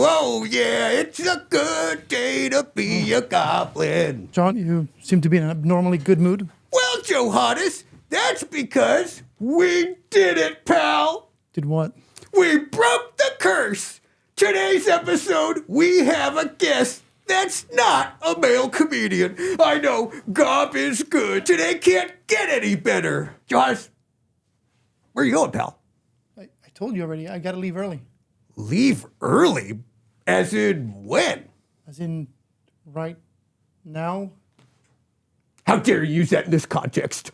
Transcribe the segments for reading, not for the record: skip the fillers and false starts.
Oh, yeah, it's a good day to be a goblin. John, you seem to be in an abnormally good mood. Well, Johannes, that's because we did it, pal. Did what? We broke the curse. Today's episode, we have a guest that's not a male comedian. I know, Gob is good. Today can't get any better. Johannes, where are you going, pal? I told you already. I got to leave early. Leave early? As in when? As in right now. How dare you use that in this context?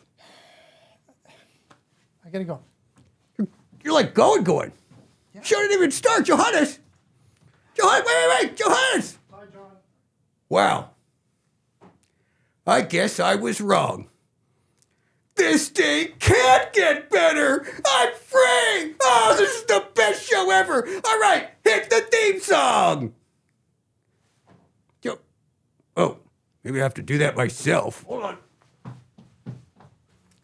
I got to go. You're like going. Yeah. Show didn't even start, Johannes. Wait, Johannes. Bye, John. Wow. I guess I was wrong. This day can't get better. I'm free. Oh, this is the best show ever. All right, hit the theme song. Oh, maybe I have to do that myself. Hold on.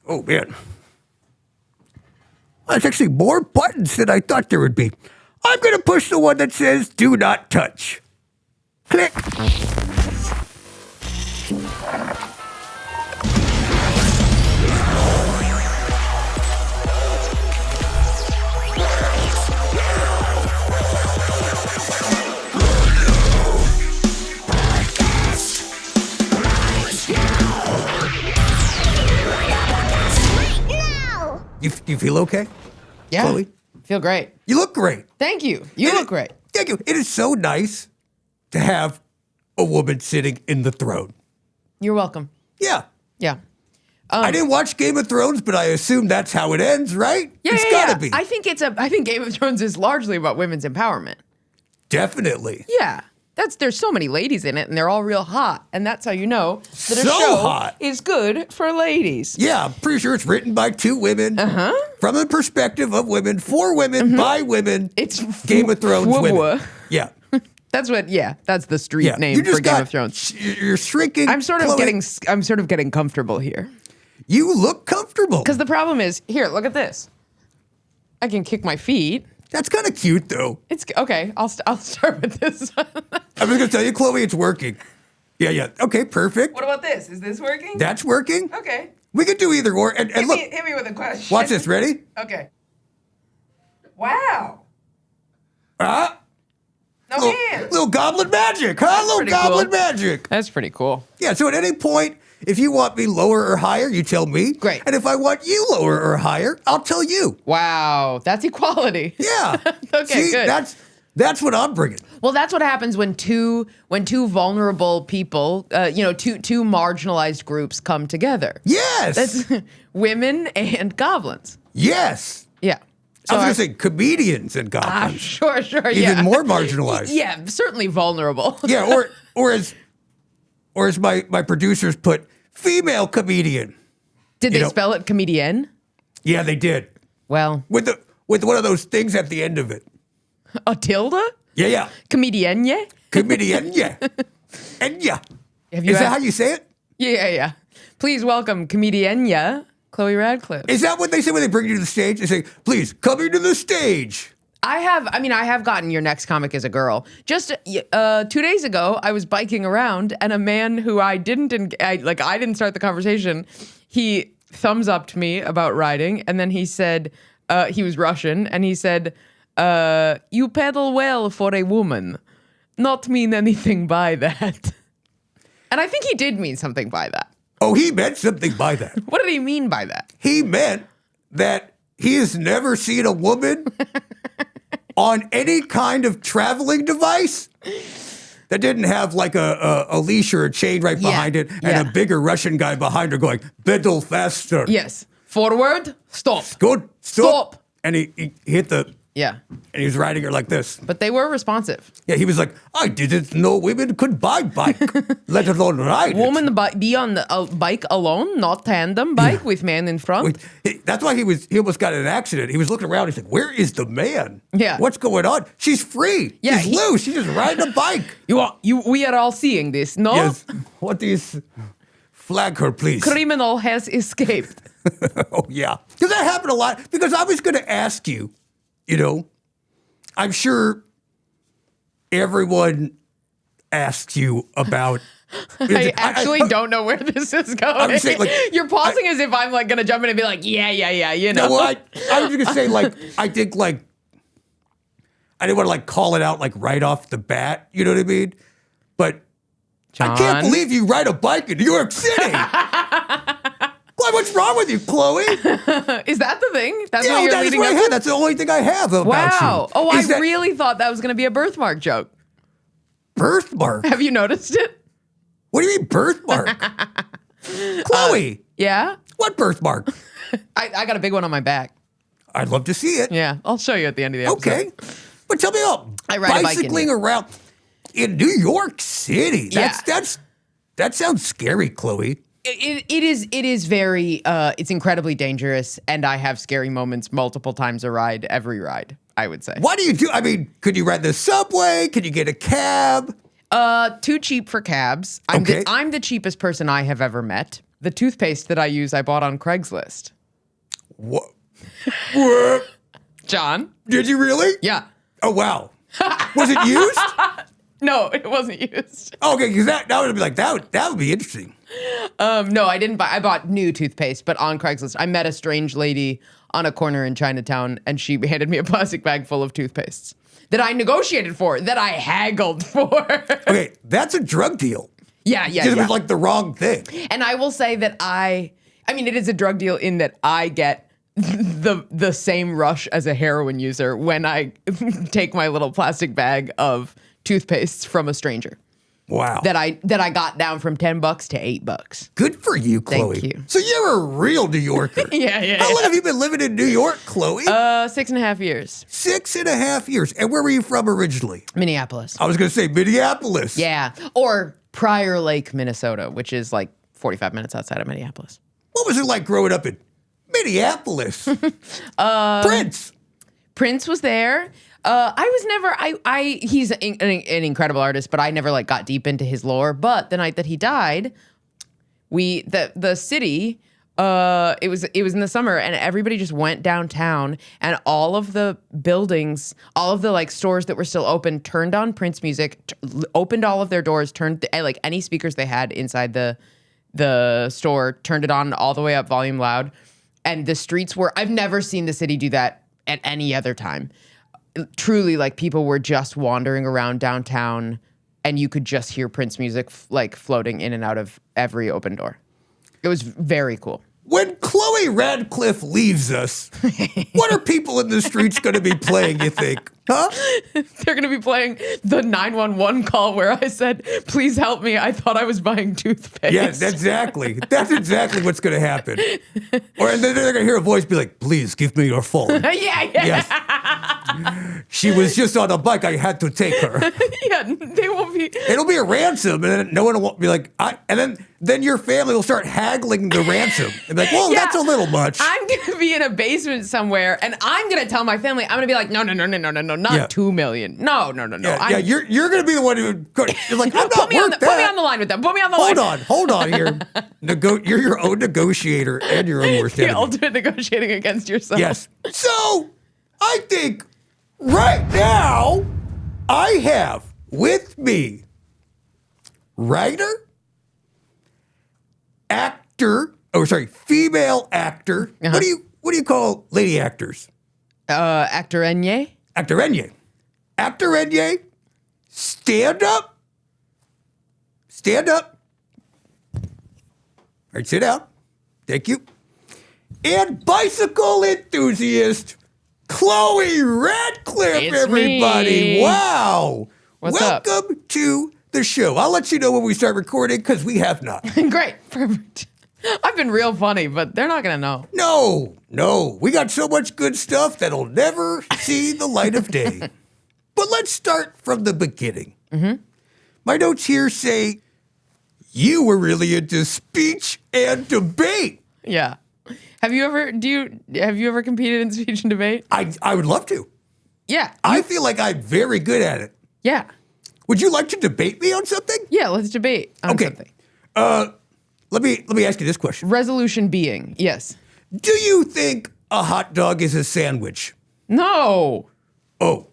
Oh, man. There's actually more buttons than I thought there would be. I'm going to push the one that says do not touch. Click. You feel okay? Yeah. Chloe? Feel great. You look great. Thank you. You look great. Thank you. It is so nice to have a woman sitting in the throne. You're welcome. Yeah. Yeah. I didn't watch Game of Thrones, but I assume that's how it ends, right? It's gotta be. I think Game of Thrones is largely about women's empowerment. Definitely. Yeah. There's so many ladies in it, and they're all real hot, and that's how you know that a So show hot. is good for ladies. Yeah, I'm pretty sure it's written by two women. From the perspective of women, for women, by women. It's Game of Thrones women. Wubwa. Yeah. That's the street name You just for Game of Thrones. You're shrinking. I'm sort of Chloe. getting comfortable here. You look comfortable. Because the problem is, here, look at this. I can kick my feet. That's kind of cute, though. It's okay. I'll start with this. I'm just gonna tell you, Chloe, it's working. Yeah. Okay, perfect. What about this? Is this working? That's working. Okay. We could do either or. And look, Hit me with a question. watch this. Ready? Okay. Wow. Ah. No hands. Little goblin magic, huh? Little pretty goblin cool. magic. That's pretty cool. Yeah. So at any point, if you want me lower or higher, you tell me. Great. And if I want you lower or higher, I'll tell you. Wow. That's equality. Yeah. Okay, See, good. That's what I'm bringing. Well, that's what happens when two vulnerable people, two marginalized groups come together. Yes. That's women and goblins. Yes. Yeah. I was going to say comedians and goblins. Sure, yeah. Even more marginalized. Yeah, certainly vulnerable. Yeah, or as my producers put, female comedian. Did they spell it comedian? Yeah, they did. Well, With one of those things at the end of it. a tilde? Yeah. Comedienne? Comedian, yeah. And yeah. Have you Is that had- how you say it? Yeah. Please welcome comedienne Chloe Radcliffe. Is that what they say when they bring you to the stage? They say, please, coming to the stage. I have gotten your next comic as a girl. Just 2 days ago, I was biking around, and a man who I didn't start the conversation. He thumbs upped me about riding, and then he said he was Russian, and he said, "You pedal well for a woman. Not mean anything by that." And I think he did mean something by that. Oh, he meant something by that. What did he mean by that? He meant that he has never seen a woman on any kind of traveling device that didn't have like a leash or a chain right behind it and a bigger Russian guy behind her going, pedal faster. Yes. Forward, stop. Good. Stop. And he hit the... Yeah. And he was riding her like this. But they were responsive. Yeah, he was like, I didn't know women could bike, let alone ride Woman be on the bike alone, not tandem bike with man in front. That's why he almost got in an accident. He was looking around. He's like, where is the man? Yeah. What's going on? She's free. Yeah, She's loose. She's just riding a bike. We are all seeing this, no? Yes. What is... Flag her, please. Criminal has escaped. Oh, yeah. Because that happened a lot. Because I was going to ask you, I'm sure everyone asks you about. I actually don't know where this is going. I'm saying, like, you're pausing as if I'm like gonna jump in and be like, yeah, you know. No, well, I was gonna say, like, I think, like, I didn't want to, like, call it out, like, right off the bat. You know what I mean? But John? I can't believe you ride a bike in New York City. Why? What's wrong with you, Chloe? Is that the thing? That's what Yeah, you're that's leading what I up had. to? That's the only thing I have about Wow. you. Oh, I Is that really thought that was gonna be a birthmark joke. birthmark. Have you noticed it? What do you mean birthmark? Chloe, Yeah. what birthmark? I got a big one on my back. I'd love to see it. Yeah, I'll show you at the end of the episode. Okay. But tell me about I ride a bike in bicycling around in New York City. Yeah. That sounds scary, Chloe. It is very it's incredibly dangerous, and I have scary moments multiple times a ride, every ride, I would say. What do you do? I mean, could you ride the subway? Could you get a cab? Too cheap for cabs. Okay. I'm the cheapest person I have ever met. The toothpaste that I use, I bought on Craigslist. What? What? John? Did you really? Yeah. Oh, wow. Was it used? No, it wasn't used. Okay, because that would be like, that would be interesting. No, I didn't buy. I bought new toothpaste, but on Craigslist. I met a strange lady on a corner in Chinatown, and she handed me a plastic bag full of toothpastes that I negotiated for, that I haggled for. Okay, that's a drug deal. Yeah. It was like the wrong thing. And I will say that I mean, it is a drug deal in that I get the same rush as a heroin user when I take my little plastic bag of toothpastes from a stranger. Wow. That I got down from $10 to $8. Good for you, Chloe. Thank you. So you're a real New Yorker. Yeah. How long have you been living in New York, Chloe? 6.5 years. 6.5 years. And where were you from originally? Minneapolis. I was going to say Minneapolis. Yeah. Or Prior Lake, Minnesota, which is like 45 minutes outside of Minneapolis. What was it like growing up in Minneapolis? Prince was there. I was never, he's an incredible artist, but I never like got deep into his lore. But the night that he died, the city, it was in the summer, and everybody just went downtown, and all of the buildings, all of the like stores that were still open turned on Prince music, opened all of their doors, turned like any speakers they had inside the store, turned it on all the way up, volume loud. And the streets were, I've never seen the city do that at any other time. Truly, like, people were just wandering around downtown, and you could just hear Prince music like floating in and out of every open door. It was very cool. When Chloe Radcliffe leaves us, what are people in the streets going to be playing, you think? Huh? They're going to be playing the 911 call where I said, please help me. I thought I was buying toothpaste. Yes, exactly. That's exactly what's going to happen. Or and then they're going to hear a voice be like, please give me your phone. Yeah. Yes. She was just on a bike. I had to take her. Yeah, they won't be. It'll be a ransom, and then no one will be like, and then your family will start haggling the ransom. And be like, well, Yeah. that's a little much. I'm going to be in a basement somewhere, and I'm going to tell my family, I'm going to be like, no, not Yeah. 2 million. No. Yeah, you're going to be the one who, you're like, I'm not Put me worth that. Put me on the line with them. Put me on the line. Hold on here. You're your own negotiator and your own worst The enemy. ultimate negotiating against yourself. Yes. So, I think right now, I have with me writer, female actor. Uh-huh. What do you call lady actors? Actor Enye. Actorenne. Stand up. All right, sit down. Thank you. And bicycle enthusiast, Chloe Radcliffe, It's everybody. me. Wow. What's up? Welcome to the show. I'll let you know when we start recording because we have not. Great. Perfect. I've been real funny, but they're not going to know. No. We got so much good stuff that'll never see the light of day. But let's start from the beginning. Mm-hmm. My notes here say you were really into speech and debate. Yeah. Have you ever competed in speech and debate? I would love to. Yeah. I feel like I'm very good at it. Yeah. Would you like to debate me on something? Yeah, let's debate on something. Let me ask you this question. Resolution being, yes. Do you think a hot dog is a sandwich? No. Oh,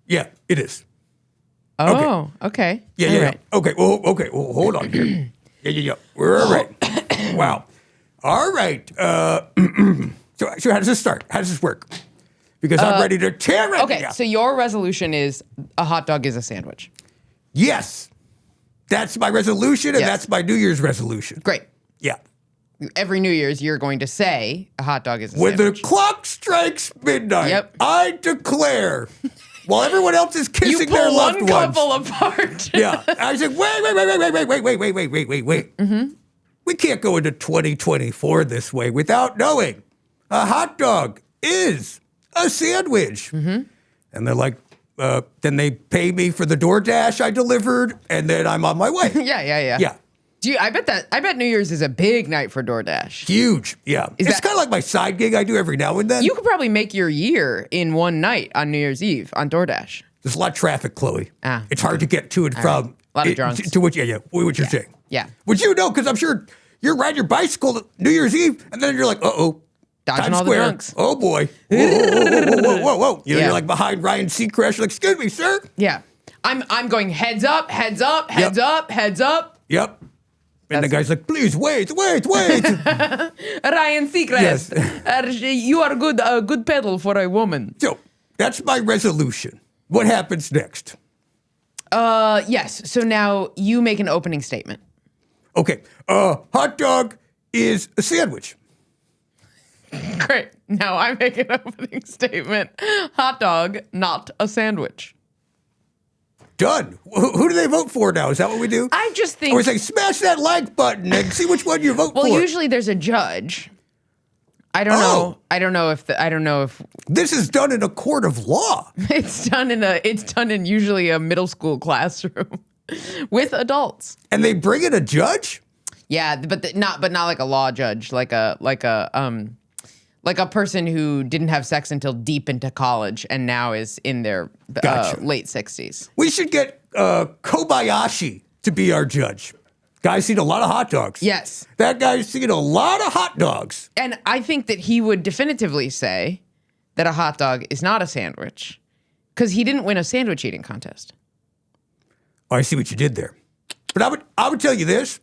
Yeah, it is. Oh, okay. Yeah, All yeah, right. yeah. Okay. Well, hold on here. Yeah. We're all right. Wow. All right. So how does this start? How does this work? Because I'm ready to tear it. Okay, so your resolution is a hot dog is a sandwich. Yes. That's my resolution, and Yes. that's my New Year's resolution. Great. Yeah. Every New Year's, you're going to say a hot dog is a When sandwich. the clock strikes midnight, Yep. I declare, while everyone else is You kissing their pull loved one ones. couple apart. Yeah. I said, wait. Mm-hmm. We can't go into 2024 this way without knowing a hot dog is a sandwich. Mm-hmm. And they're like, then they pay me for the DoorDash I delivered, and then I'm on my way. Yeah. Yeah. I bet New Year's is a big night for DoorDash. Huge. Yeah. It's that- kind of like my side gig I do every now and then. You could probably make your year in one night on New Year's Eve on DoorDash. There's a lot of traffic, Chloe. Ah, it's hard to get to and from. A lot of drunks. To what, what you're saying. Yeah. Would you know? Because I'm sure you're riding your bicycle New Year's Eve, and then you're like, uh-oh. Dodging Times all the Square. drunks. Oh, boy. Whoa. You know, Yeah. you're like behind Ryan Seacrest. You're like, excuse me, sir. Yeah. I'm going heads up. Yep. That's- And the guy's like, please, wait. Ryan Seacrest. Yes. You are a good pedal for a woman. So that's my resolution. What happens next? Yes. So now you make an opening statement. Okay. Hot dog is a sandwich. Great. Now I make an opening statement. Hot dog, not a sandwich. Done. Who do they vote for now? Is that what we do? I just think. Or we say, smash that like button and see which one you vote Well, for. usually there's a judge. I don't know. I don't know if This is done in a court of law. it's done in usually a middle school classroom with adults. And they bring in a judge? Yeah, but not like a law judge, like a person who didn't have sex until deep into college and now is in their Gotcha. late 60s. We should get Kobayashi to be our judge. Guy's seen a lot of hot dogs. Yes. That guy's seen a lot of hot dogs. And I think that he would definitively say that a hot dog is not a sandwich because he didn't win a sandwich eating contest. Oh, I see what you did there. But I would tell you this.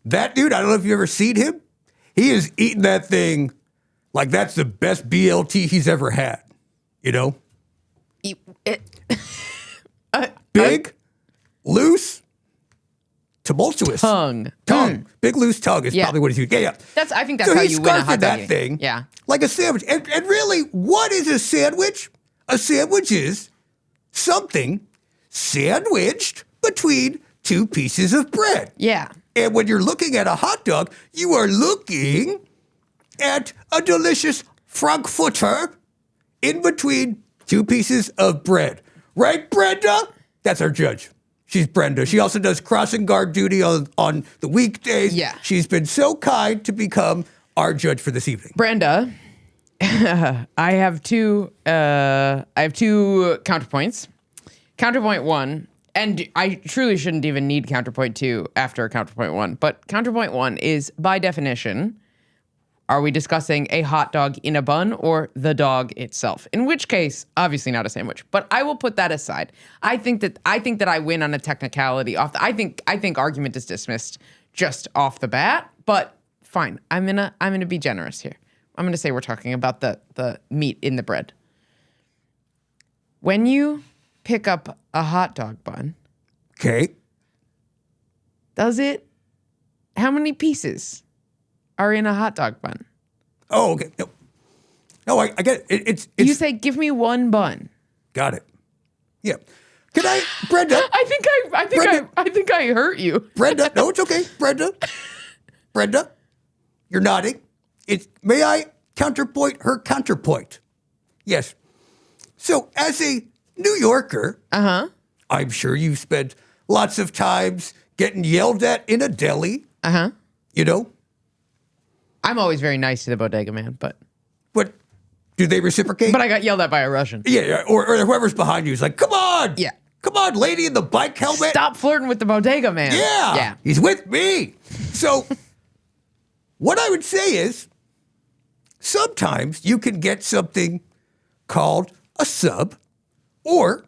That dude, I don't know if you've ever seen him. He is eating that thing like that's the best BLT he's ever had. You know? Big, loose, tumultuous. Tongue. Big, loose tongue is Yeah. probably what he's using. Yeah. I think that's So how he's you win a scarfing hot dog that eating. thing Yeah. like a sandwich. And really, what is a sandwich? A sandwich is something sandwiched between two pieces of bread. Yeah. And when you're looking at a hot dog, you are looking at a delicious Frankfurter in between two pieces of bread. Right, Brenda? That's our judge. She's Brenda. She also does crossing guard duty on the weekdays. Yeah. She's been so kind to become our judge for this evening. Brenda, I have two counterpoints. Counterpoint one, and I truly shouldn't even need counterpoint two after counterpoint one, but counterpoint one is, by definition, are we discussing a hot dog in a bun or the dog itself? In which case, obviously not a sandwich. But I will put that aside. I think that I win on a technicality. I think argument is dismissed just off the bat. But fine, I'm gonna be generous here. I'm gonna say we're talking about the meat in the bread. When you pick up a hot dog bun, Okay. how many pieces are in a hot dog bun? Oh, okay. No, I get it. It's You say, give me one bun. got it. Yeah. Can I, Brenda? I think I hurt you. Brenda, no, it's okay. Brenda, you're nodding. May I counterpoint her counterpoint? Yes. So, as a New Yorker, I'm sure you've spent lots of times getting yelled at in a deli. You know, I'm always very nice to the bodega man, but do they reciprocate? I got yelled at by a Russian. Yeah, or whoever's behind you is like, come on. Yeah. Come on, lady in the bike helmet. Stop flirting with the bodega man. Yeah. He's with me. So, what I would say is, sometimes you can get something called a sub, or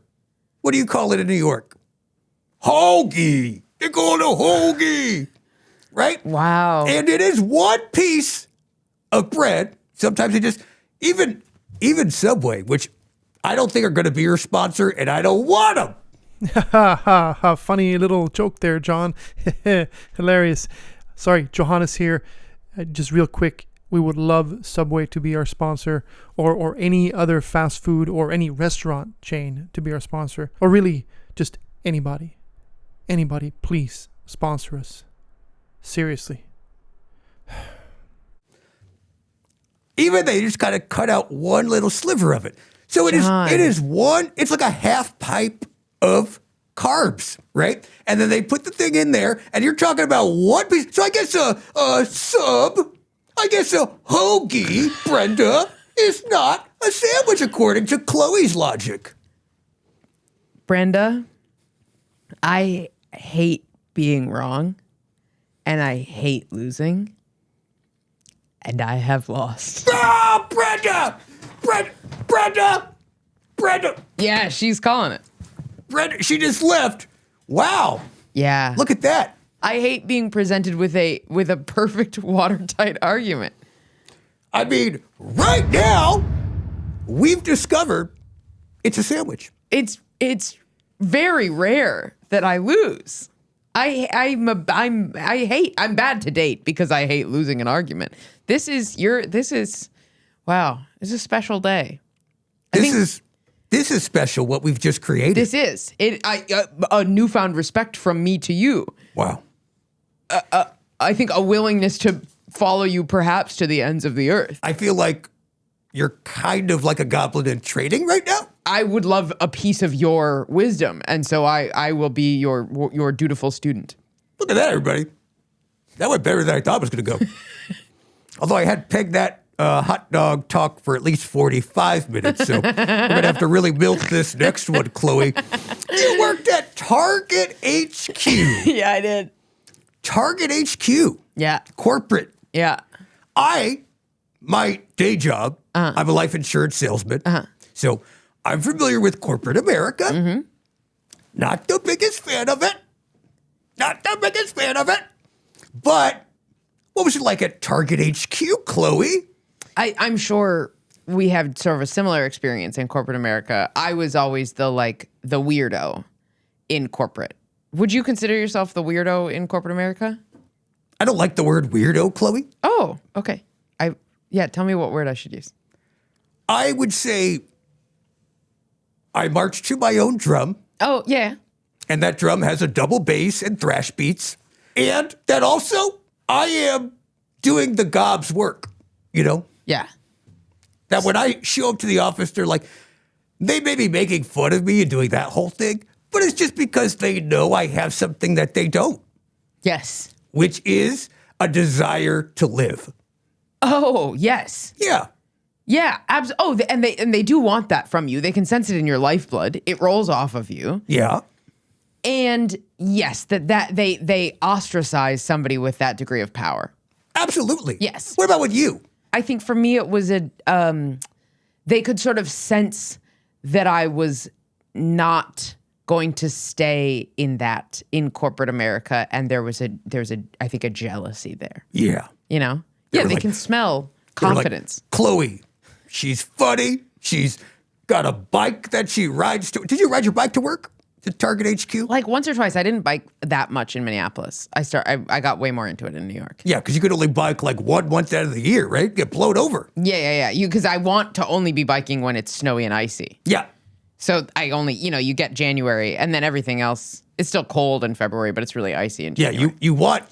What do you call it in New York? Hoagie. They're going to hoagie, right? Wow. And it is one piece of bread. Sometimes it just, even Subway, which I don't think are going to be your sponsor, and I don't want them. Ha ha ha! Funny little joke there, John. Hilarious. Sorry, Johannes here. Just real quick, we would love Subway to be our sponsor, or any other fast food or any restaurant chain to be our sponsor, or really just anybody. Anybody, please sponsor us. Seriously. Even they just kind of cut out one little sliver of it. So John. it's like a half pipe of carbs, right? And then they put the thing in there, and you're talking about one piece. So I guess a hoagie, Brenda, is not a sandwich according to Chloe's logic. Brenda, I hate being wrong, and I hate losing, and I have lost. Oh, Brenda! Yeah, she's calling it. Brenda, she just left. Wow. Yeah. Look at that. I hate being presented with a perfect watertight argument. I mean, right now, we've discovered it's a sandwich. It's very rare that I lose. I'm bad to date because I hate losing an argument. This is wow, it's a special day. This is special what we've just created. This is a newfound respect from me to you. Wow. I think a willingness to follow you perhaps to the ends of the earth. I feel like you're kind of like a goblin in training right now. I would love a piece of your wisdom, and so I will be your dutiful student. Look at that, everybody. That went better than I thought it was going to go. Although I had pegged that hot dog talk for at least 45 minutes, so we're going to have to really milk this next one, Chloe. You worked at Target HQ. Yeah, I did. Target HQ. Yeah. Corporate. Yeah. My day job, I'm a life insurance salesman. So I'm familiar with corporate America. Mm-hmm. Not the biggest fan of it. But what was it like at Target HQ, Chloe? I'm sure we have sort of a similar experience in corporate America. I was always the weirdo in corporate. Would you consider yourself the weirdo in corporate America? I don't like the word weirdo, Chloe. Oh, okay. Tell me what word I should use. I would say I march to my own drum. Oh, yeah. And that drum has a double bass and thrash beats. And that also, I am doing the gob's work, you know? Yeah. That when I show up to the office, they're like, they may be making fun of me and doing that whole thing, but it's just because they know I have something that they don't. Yes. Which is a desire to live. Oh, yes. Yeah. Yeah. And they do want that from you. They can sense it in your lifeblood. It rolls off of you. Yeah. And yes, that they ostracize somebody with that degree of power. Absolutely. Yes. What about with you? I think for me it was they could sort of sense that I was not going to stay in corporate America, and there's I think a jealousy there. Yeah. You know? They Yeah, they like- can smell They were like, confidence. Chloe, she's funny. She's got a bike that she rides to. Did you ride your bike to work? To Target HQ? Like once or twice. I didn't bike that much in Minneapolis. I got way more into it in New York. Yeah, because you could only bike like 1 month out of the year, right? Get blown over. Yeah. Because I want to only be biking when it's snowy and icy. Yeah. So I only, you get January, and then everything else, it's still cold in February, but it's really icy in Yeah, January. you want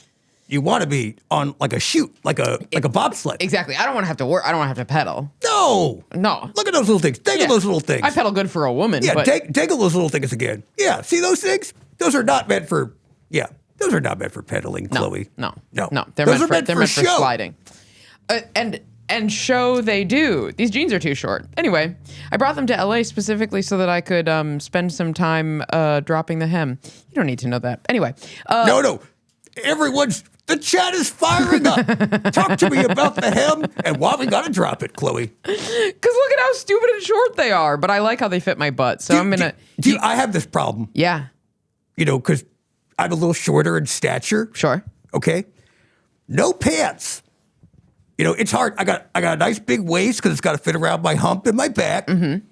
to be on like a chute, like a bobsled. Exactly. I don't want to have to work. I don't want to have to pedal. No. No. Look at those little things. Dangle Yeah. those little things. I pedal good for a woman. Yeah, but dangle those little things again. Yeah, see those things? Those are not meant for, those are not meant for pedaling, Chloe. No. They're They're meant meant for for show. sliding. And show they do. These jeans are too short. Anyway, I brought them to LA specifically so that I could spend some time dropping the hem. You don't need to know that. Anyway. No. Everyone's The chat is firing up. Talk to me about the hem and why we gotta drop it, Chloe. Because look at how stupid and short they are. But I like how they fit my butt. So I'm going to... I have this problem. Yeah. Because I'm a little shorter in stature. Sure. Okay? No pants. It's hard. I got a nice big waist because it's got to fit around my hump and my back. Mm-hmm. And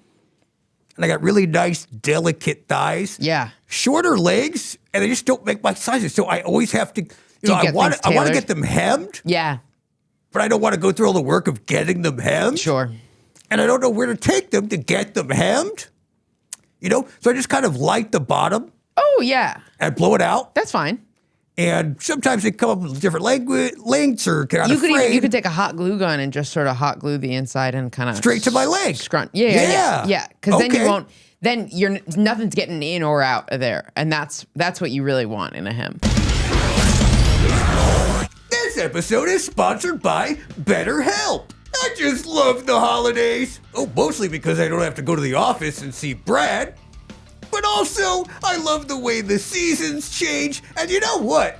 I got really nice, delicate thighs. Yeah. Shorter legs, and they just don't make my sizes. So I always have to... I want to get them hemmed. Yeah. But I don't want to go through all the work of getting them hemmed. Sure. And I don't know where to take them to get them hemmed. So I just kind of light the bottom. Oh, yeah. And blow it out. That's fine. And sometimes they come up with different lengths or kind of frayed. You could take a hot glue gun and just sort of hot glue the inside and kind of... Straight to my leg. Scrunch. Yeah. Because then you Okay. won't... Then nothing's getting in or out of there. And that's what you really want in a hem. This episode is sponsored by BetterHelp. I just love the holidays. Oh, mostly because I don't have to go to the office and see Brad. But also, I love the way the seasons change. And you know what?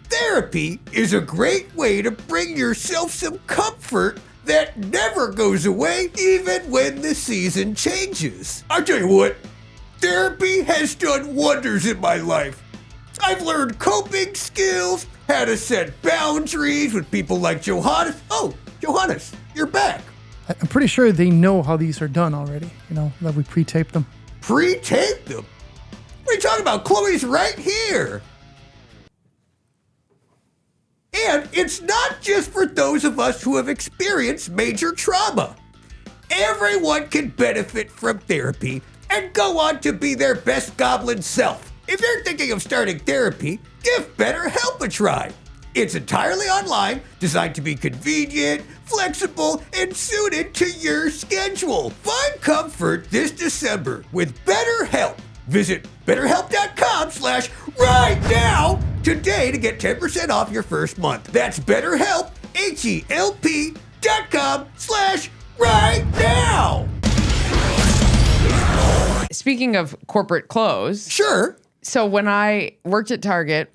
Therapy is a great way to bring yourself some comfort that never goes away even when the season changes. I'll tell you what, therapy has done wonders in my life. I've learned coping skills, how to set boundaries with people like Johannes. Oh, Johannes, you're back. I'm pretty sure they know how these are done already, that we pre-taped them. Pre-tape them? What are you talking about? Chloe's right here. And it's not just for those of us who have experienced major trauma. Everyone can benefit from therapy and go on to be their best goblin self. If you're thinking of starting therapy, give BetterHelp a try. It's entirely online, designed to be convenient, flexible, and suited to your schedule. Find comfort this December with BetterHelp. Visit BetterHelp.com/right now today to get 10% off your first month. That's BetterHelp, HELP.com/right now. Speaking of corporate clothes. Sure. So when I worked at Target,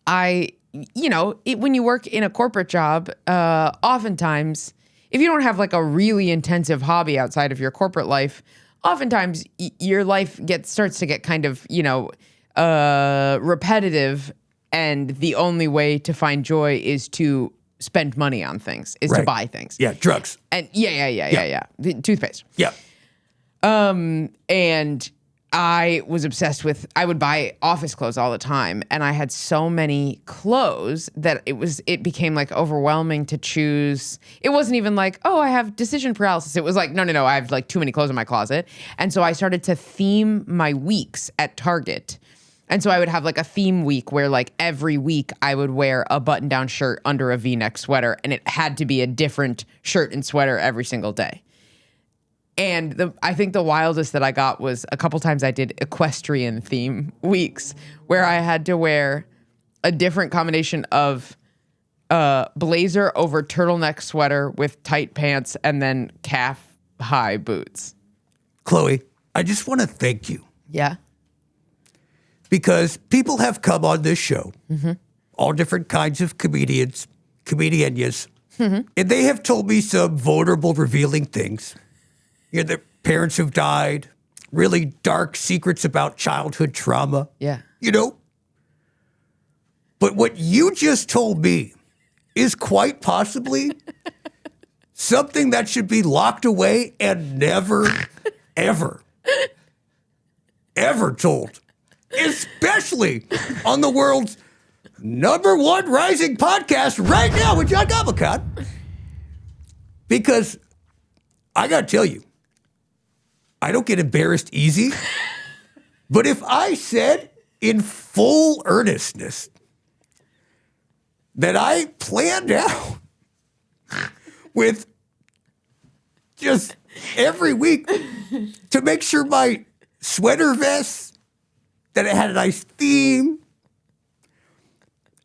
when you work in a corporate job, oftentimes, if you don't have like a really intensive hobby outside of your corporate life, oftentimes your life starts to get kind of, repetitive, and the only way to find joy is to spend money on things, to buy things. Yeah, drugs. And yeah. The toothpaste. Yeah. And I was obsessed with, I would buy office clothes all the time, and I had so many clothes that it became like overwhelming to choose. It wasn't even like, oh, I have decision paralysis. It was like, no, I have like too many clothes in my closet. And so I started to theme my weeks at Target. And so I would have like a theme week where like every week I would wear a button-down shirt under a V-neck sweater, and it had to be a different shirt and sweater every single day. And I think the wildest that I got was a couple times I did equestrian theme weeks where I had to wear a different combination of blazer over turtleneck sweater with tight pants and then calf high boots. Chloe, I just want to thank you. Yeah. Because people have come on this show, all different kinds of comedians, comediañas, and they have told me some vulnerable, revealing things. Their parents have died, really dark secrets about childhood trauma. Yeah. But what you just told me is quite possibly something that should be locked away and never, ever, ever told. Especially on the world's #1 rising podcast right now with John Goblikon. Because I got to tell you, I don't get embarrassed easy. But if I said in full earnestness that I planned out with just every week to make sure my sweater vests, that it had a nice theme,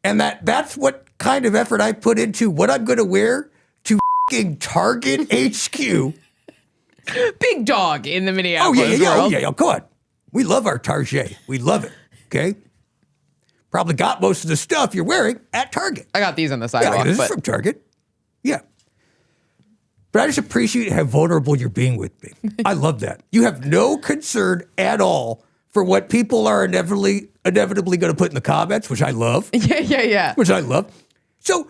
and that's what kind of effort I put into what I'm going to wear to f***ing Target HQ. Big dog in the Minneapolis world. Oh, yeah, come on. We love our Target. We love it, okay? probably got most of the stuff you're wearing at Target. I got these on the Yeah, sidewalk. this but is from Target. Yeah. But I just appreciate how vulnerable you're being with me. I love that. You have no concern at all for what people are inevitably going to put in the comments, which I love. Yeah. Which I love. So,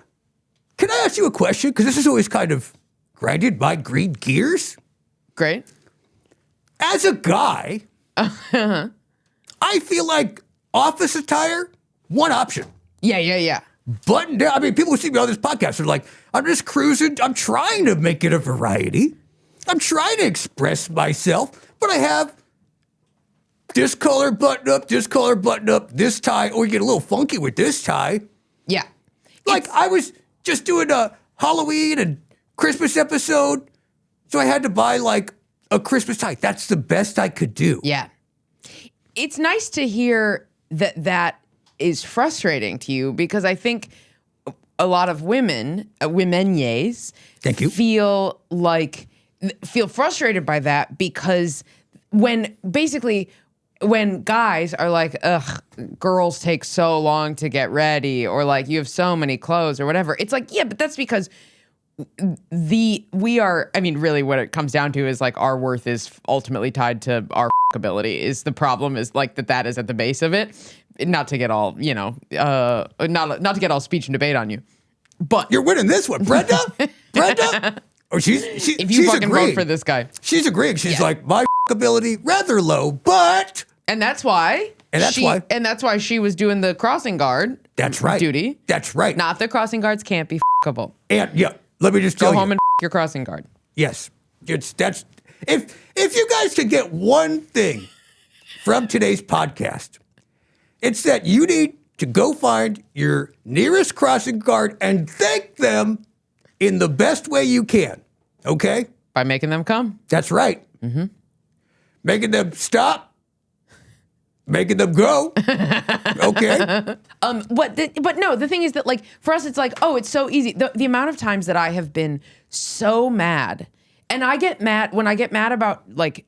can I ask you a question? Because this is always kind of grinded my green gears. Great. As a guy, I feel like office attire, one option. Yeah. Button down. I mean, people who see me on this podcast are like, I'm just cruising. I'm trying to make it a variety. I'm trying to express myself, but I have this color button up, this tie, or you get a little funky with this tie. Yeah. Like I was just doing a Halloween and Christmas episode, so I had to buy like a Christmas tie. That's the best I could do. Yeah. It's nice to hear that is frustrating to you because I think a lot of women, womenyes, Thank you. feel frustrated by that because when guys are like, ugh, girls take so long to get ready or like you have so many clothes or whatever. It's like, yeah, but that's because really what it comes down to is like our worth is ultimately tied to our ability. Is the problem is like that is at the base of it. Not to get all, not to get all speech and debate on you. But you're winning this one, Brenda. Oh, she's if you fucking agreeing. vote for this guy. She's agreeing. She's like, my ability rather low, but And that's why she was doing the crossing guard. That's right. Duty. That's right. Not that crossing guards can't be fuckable. And yeah, let me just tell you. Go home and your crossing guard. Yes. That's if you guys could get one thing from today's podcast, it's that you need to go find your nearest crossing guard and thank them in the best way you can. Okay? By making them come. That's right. Mm-hmm. Making them stop. Making them go. Okay? But no, the thing is that like for us it's like, oh, it's so easy. The amount of times that I have been so mad. And I get mad when I get mad about like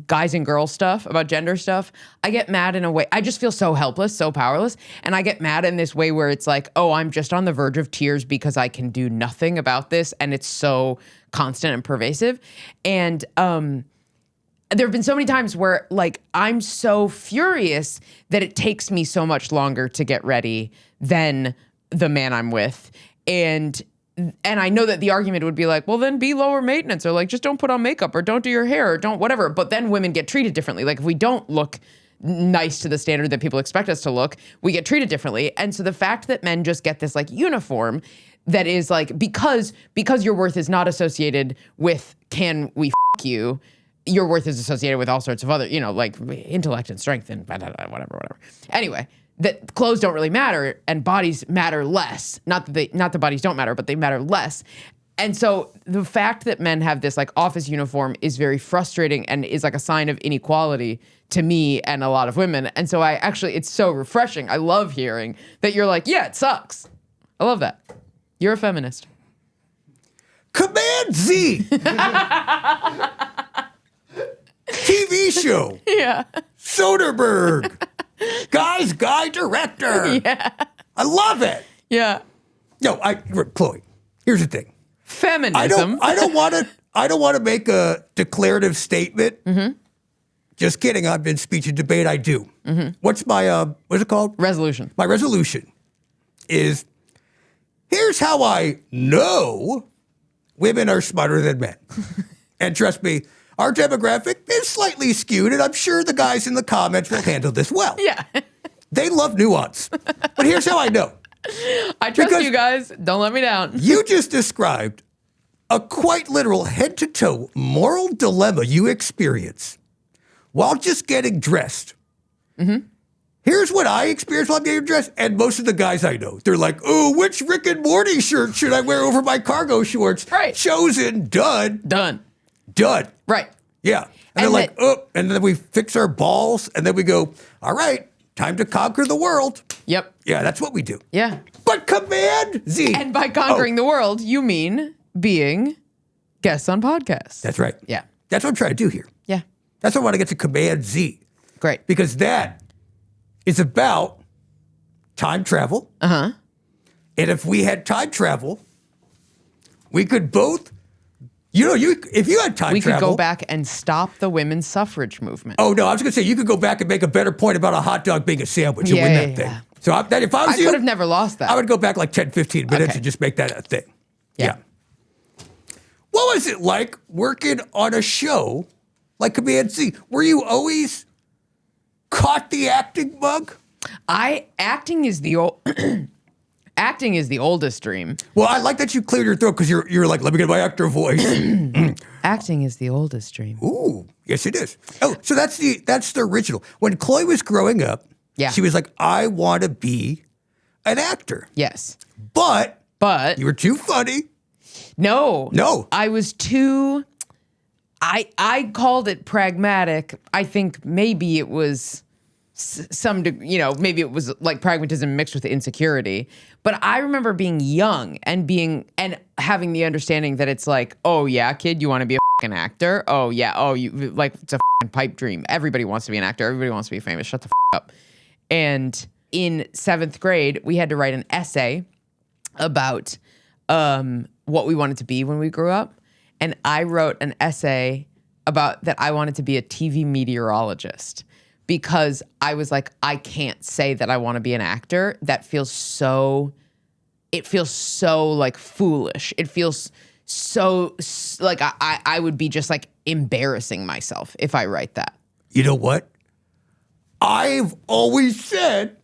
guys and girls stuff, about gender stuff. I get mad in a way. I just feel so helpless, so powerless. And I get mad in this way where it's like, oh, I'm just on the verge of tears because I can do nothing about this. And it's so constant and pervasive. And there have been so many times where like I'm so furious that it takes me so much longer to get ready than the man I'm with. And I know that the argument would be like, well, then be lower maintenance or like just don't put on makeup or don't do your hair or don't whatever. But then women get treated differently. Like if we don't look nice to the standard that people expect us to look, we get treated differently. And so the fact that men just get this like uniform that is like because your worth is not associated with can we you, your worth is associated with all sorts of other, like intellect and strength and whatever. Anyway, that clothes don't really matter and bodies matter less. Not that bodies don't matter, but they matter less. And so the fact that men have this like office uniform is very frustrating and is like a sign of inequality to me and a lot of women. And so it's so refreshing. I love hearing that you're like, yeah, it sucks. I love that. You're a feminist. Command Z. TV show. Yeah. Soderbergh. Guy's guy director. Yeah. I love it. Yeah. No, Chloe, here's the thing. Feminism. I don't want to make a declarative statement. Mm-hmm. Just kidding. I'm in speech and debate. I do. Mm-hmm. What's it called? Resolution. My resolution is, here's how I know women are smarter than men. And trust me, our demographic is slightly skewed, and I'm sure the guys in the comments will handle this well. Yeah. They love nuance. But here's how I know. I trust you guys. Don't let me down. You just described a quite literal head-to-toe moral dilemma you experience while just getting dressed. Mm-hmm. Here's what I experience while I'm getting dressed, and most of the guys I know, they're like, oh, which Rick and Morty shirt should I wear over my cargo shorts? Right. Chosen, done. Right. Yeah. And they're like, oh, and then we fix our balls, and then we go, all right, time to conquer the world. Yep. Yeah, that's what we do. Yeah. But Command Z. And by conquering the world, you mean being guests on podcasts. That's right. Yeah. That's what I'm trying to do here. Yeah. That's why I want to get to Command Z. Great. Because that is about time travel. And if we had time travel, we could both, if you had time We travel. could go back and stop the women's suffrage movement. Oh, no, I was going to say, you could go back and make a better point about a hot dog being a sandwich and Yeah, win yeah, that thing. yeah. So if I was I you, could have never lost that. I would go back like 10, 15 minutes Okay. and just make that a thing. Yeah. What was it like working on a show like Comediañ? Were you always caught the acting bug? Acting is the oldest dream. Well, I like that you cleared your throat because you're like, let me get my actor voice. Acting is the oldest dream. Ooh, yes, it is. Oh, so that's the original. When Chloe was growing up, Yeah. she was like, I want to be an actor. Yes. But But you were too funny. no. No. I was too I called it pragmatic. I think maybe it was maybe it was like pragmatism mixed with insecurity. But I remember being young and having the understanding that it's like, oh yeah, kid, you want to be a fucking actor? Oh yeah, you like it's a fucking pipe dream. Everybody wants to be an actor. Everybody wants to be famous. Shut the up. And in 7th grade, we had to write an essay about what we wanted to be when we grew up. And I wrote an essay about that I wanted to be a TV meteorologist because I was like, I can't say that I want to be an actor. It feels so like foolish. It feels so like I would be just like embarrassing myself if I write that. You know what? I've always said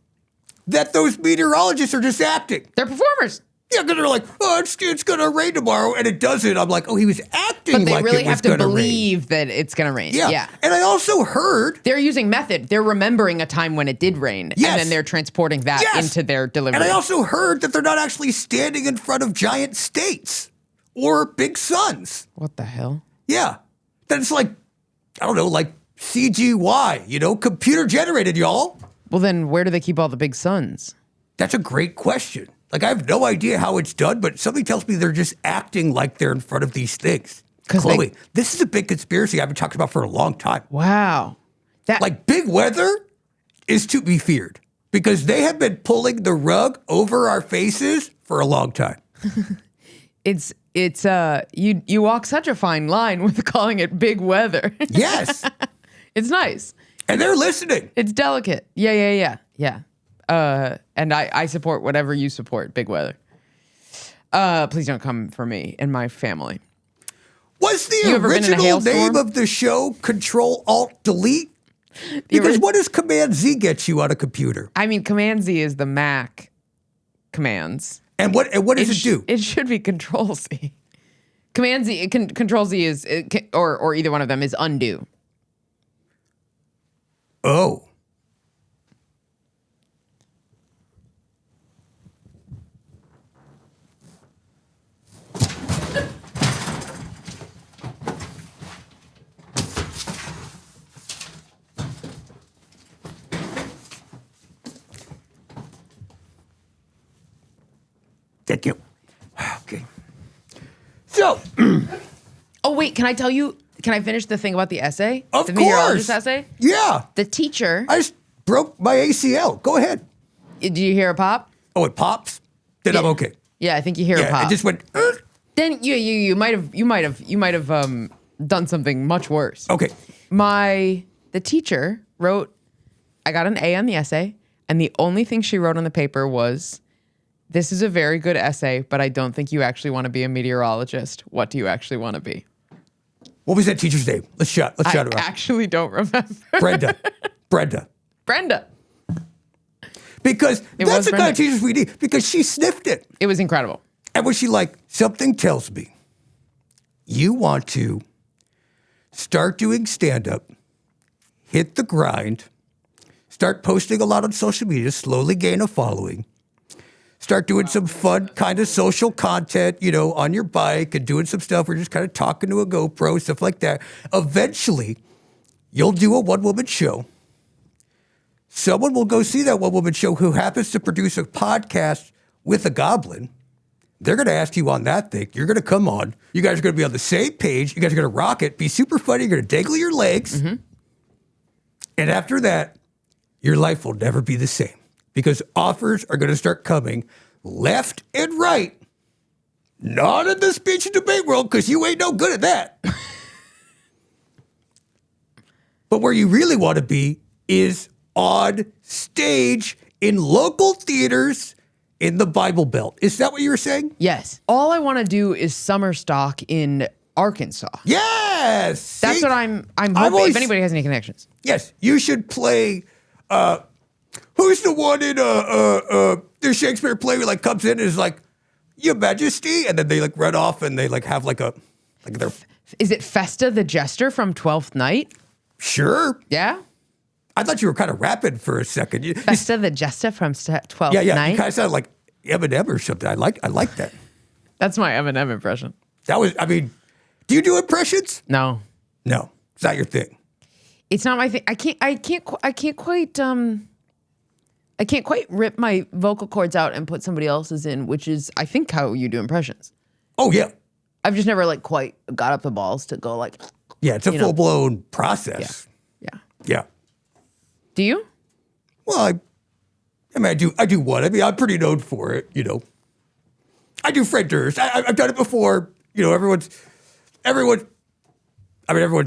that those meteorologists are just acting. They're performers. Yeah, because they're like, oh, it's going to rain tomorrow, and it doesn't. I'm like, oh, he was acting But they like really it was have to going to rain. believe that it's going to rain. Yeah. And I also heard, They're using method. They're remembering a time when it did rain. Yes. And then they're transporting that Yes. into their delivery. and I also heard that they're not actually standing in front of giant states or big suns. What the hell? Yeah. That it's like, I don't know, like CGI, computer generated, y'all. Well, then where do they keep all the big suns? That's a great question. Like, I have no idea how it's done, but something tells me they're just acting like they're in front of these things. 'Cause Chloe, this is a big conspiracy I've been talking about for a long time. Wow. Like, big weather is to be feared because they have been pulling the rug over our faces for a long time. It's you walk such a fine line with calling it big weather. Yes. It's nice. And they're listening. It's delicate. Yeah. And I support whatever you support, big weather. Please don't come for me and my family. Was the You ever been in a original hailstorm? name of the show Control-Alt-Delete? Because what does Command-Z get you on a computer? I mean, Command Z is the Mac commands. And what does it do? It should be Control Z. Command Z, Control Z is, or either one of them is undo. Oh. Thank you. Okay. So, Oh wait, can I tell you? Can I finish the thing about the essay? of the course. meteorologist essay. Yeah. The teacher. I just broke my ACL. Go ahead. Did you hear a pop? Oh, it pops? Then I'm okay. Yeah, I think you hear a Yeah, pop. it just went, Then you might have done something much worse. okay. The teacher wrote, I got an A on the essay, and the only thing she wrote on the paper was, this is a very good essay, but I don't think you actually want to be a meteorologist. What do you actually want to be? What was that teacher's name? Let's shout I her out. actually don't remember. Brenda. Brenda. Because It that's was the kind of Brenda. teachers we need. Because she sniffed it. It was incredible. And was she like, something tells me you want to start doing stand-up, hit the grind, start posting a lot on social media, slowly gain a following, start doing some fun kind of social content, on your bike and doing some stuff. We're just kind of talking to a GoPro, stuff like that. Eventually, you'll do a one-woman show. Someone will go see that one-woman show who happens to produce a podcast with a goblin. They're going to ask you on that thing. You're going to come on. You guys are going to be on the same page. You guys are going to rock it, be super funny. You're going to dangle your legs. Mm-hmm. And after that, your life will never be the same. because offers are going to start coming left and right. Not in the speech and debate world, because you ain't no good at that. But where you really want to be is on stage in local theaters in the Bible Belt. Is that what you were saying? Yes. All I want to do is summer stock in Arkansas. Yes. That's See? what I'm hoping, if anybody has any connections. Yes, you should play. Who's the one in the Shakespeare play who like comes in and is like, Your Majesty, and then they like run off and they like have like their. Is it Festa the Jester from 12th Night? Sure. Yeah. I thought you were kind of rapping for a second. Festa the Jester from 12th yeah. Night? You kind of sounded like Eminem or something. I like that. That's my Eminem impression. That was. I mean, do you do impressions? No. No, it's not your thing. It's not my thing. I can't quite rip my vocal cords out and put somebody else's in, which is, I think, how you do impressions. Oh yeah. I've just never like quite got up the balls to go like. Yeah, it's a full blown process. Yeah. Do you? Well, I mean, I do one. I mean, I'm pretty known for it. You know, I do Fred Durst. I've done it before. You know, everyone's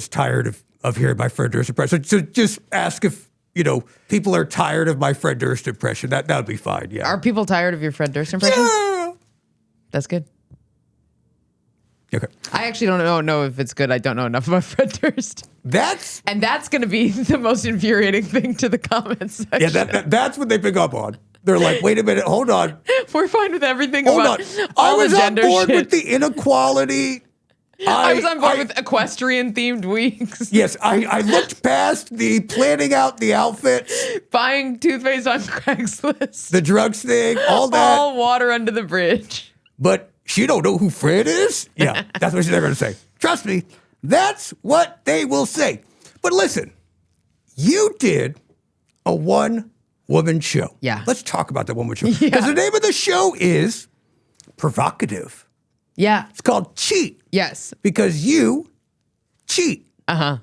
tired of hearing my Fred Durst impression. So just ask if people are tired of my Fred Durst impression. That would be fine. Yeah. Are people tired of your Fred Durst impression? Yeah. That's good. Okay. I actually don't know if it's good. I don't know enough about Fred Durst. That's going to be the most infuriating thing to the comments section. that's what they pick up on. They're like, wait a minute, hold on. We're fine with everything Hold about on. all I was the on gender board shit. with the inequality. I was on board with equestrian themed weeks. Yes, I looked past the planning out the outfits, Buying toothpaste on Craigslist. the drugs thing, all that. All water under the bridge. But she don't know who Fred is? Yeah, that's what they're going to say. Trust me, that's what they will say. But listen, you did a one-woman show. Yeah. Let's talk about the one-woman show. Because the name of the show is Provocative. Yeah. It's called Cheat. Yes. Because you cheat. Uh-huh.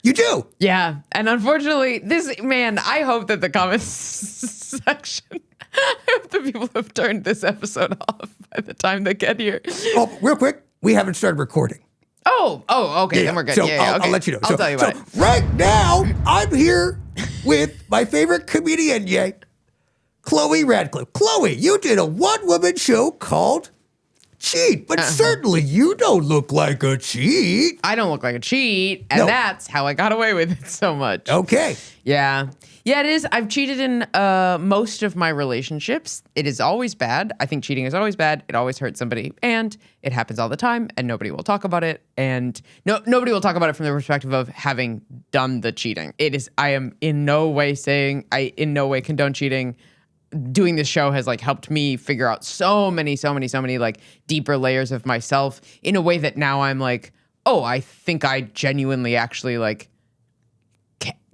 You do. Yeah. And unfortunately, I hope that the comments section, I hope the people have turned this episode off by the time they get here. Oh, real quick, we haven't started recording. Oh, okay. Then we're good. So okay. I'll let you know. I'll tell you about it. Right now, I'm here with my favorite comedian, Chloe Radcliffe. Chloe, you did a one-woman show called Cheat, but certainly you don't look like a cheat. I don't look like a cheat, and that's how I got away with it so much. Okay. Yeah. Yeah, it is. I've cheated in most of my relationships. It is always bad. I think cheating is always bad. It always hurts somebody, and it happens all the time, and nobody will talk about it. And nobody will talk about it from the perspective of having done the cheating. I am in no way saying I in no way condone cheating. Doing this show has like helped me figure out so many like deeper layers of myself in a way that now I'm like, oh, I think I genuinely actually like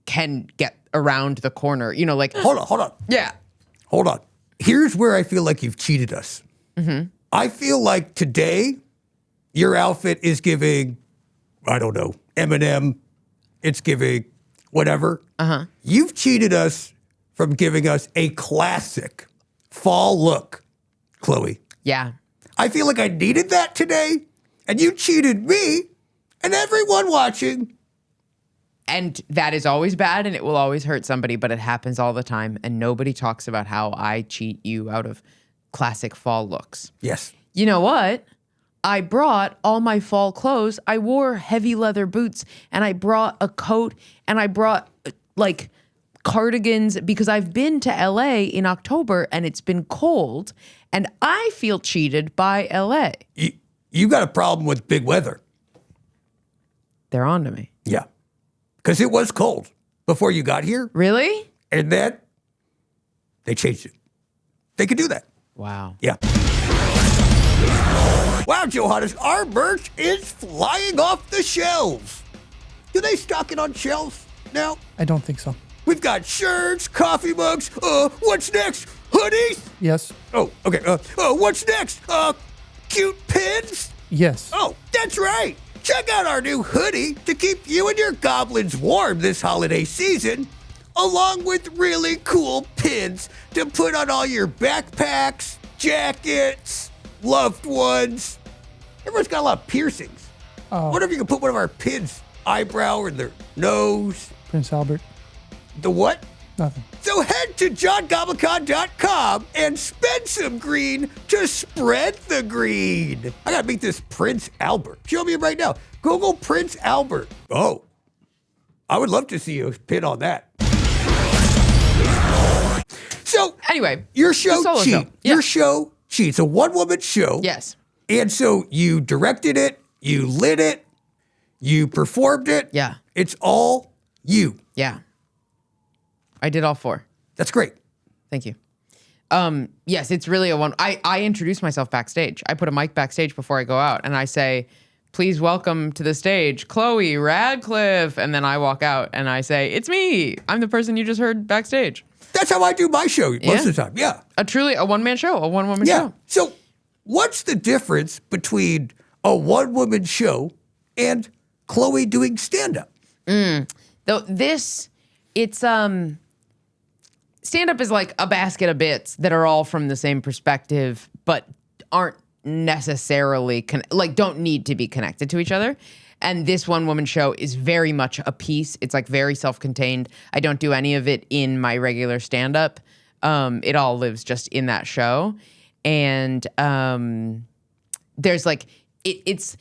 can get around the corner, like Hold on. yeah. Hold on. Here's where I feel like you've cheated us. Mm-hmm. I feel like today your outfit is giving, I don't know, Eminem. It's giving whatever. Uh-huh. You've cheated us from giving us a classic fall look, Chloe. Yeah. I feel like I needed that today, and you cheated me and everyone watching. And that is always bad, and it will always hurt somebody, but it happens all the time, and nobody talks about how I cheat you out of classic fall looks. Yes. You know what? I brought all my fall clothes. I wore heavy leather boots, and I brought a coat, and I brought like cardigans because I've been to LA in October and it's been cold, and I feel cheated by LA. You got a problem with big weather. They're on to me. Yeah. Because it was cold before you got here. Really? And then they changed it. They could do that. Wow. Yeah. Wow, Johannes, our merch is flying off the shelves. Do they stock it on shelves now? I don't think so. We've got shirts, coffee mugs. What's next? Hoodies? Yes. Oh, okay. What's next? Cute pins? Yes. Oh, that's right. Check out our new hoodie to keep you and your goblins warm this holiday season. along with really cool pins to put on all your backpacks, jackets, loved ones. Everyone's got a lot of piercings. What if you could put one of our pins, eyebrow or their nose? Prince Albert. The what? Nothing. So head to johngoblikon.com and spend some green to spread the green. I gotta meet this Prince Albert. Show me him right now. Google Prince Albert. Oh, I would love to see a pin on that. So Anyway, your show the solo cheat. show. Yeah. Your show cheats. A one-woman show. Yes. And so you directed it, you lit it, you performed it. Yeah. It's all you. Yeah. I did all 4. That's great. Thank you. Yes, it's really a one. I introduce myself backstage. I put a mic backstage before I go out, and I say, "Please welcome to the stage, Chloe Radcliffe." And then I walk out and I say, "It's me. I'm the person you just heard backstage." That's how I do my show most of the time. Yeah. A one-man show, a one-woman Yeah. show. So what's the difference between a one-woman show and Chloe doing stand-up? Though it's stand-up is like a basket of bits that are all from the same perspective, but aren't necessarily don't need to be connected to each other. And this one-woman show is very much a piece. It's like very self-contained. I don't do any of it in my regular stand-up. It all lives just in that show. And there's like it's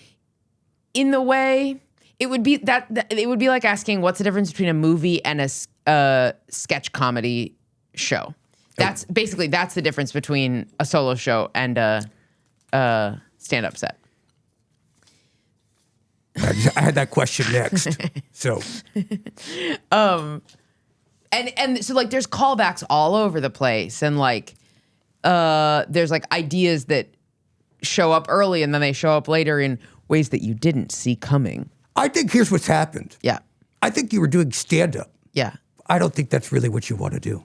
in the way it would be that it would be like asking what's the difference between a movie and a sketch comedy show. That's basically the difference between a solo show and a stand-up set. I had that question next. So And so like there's callbacks all over the place, and like there's like ideas that show up early and then they show up later in ways that you didn't see coming. I think here's what's happened. Yeah. I think you were doing stand-up. Yeah. I don't think that's really what you want to do.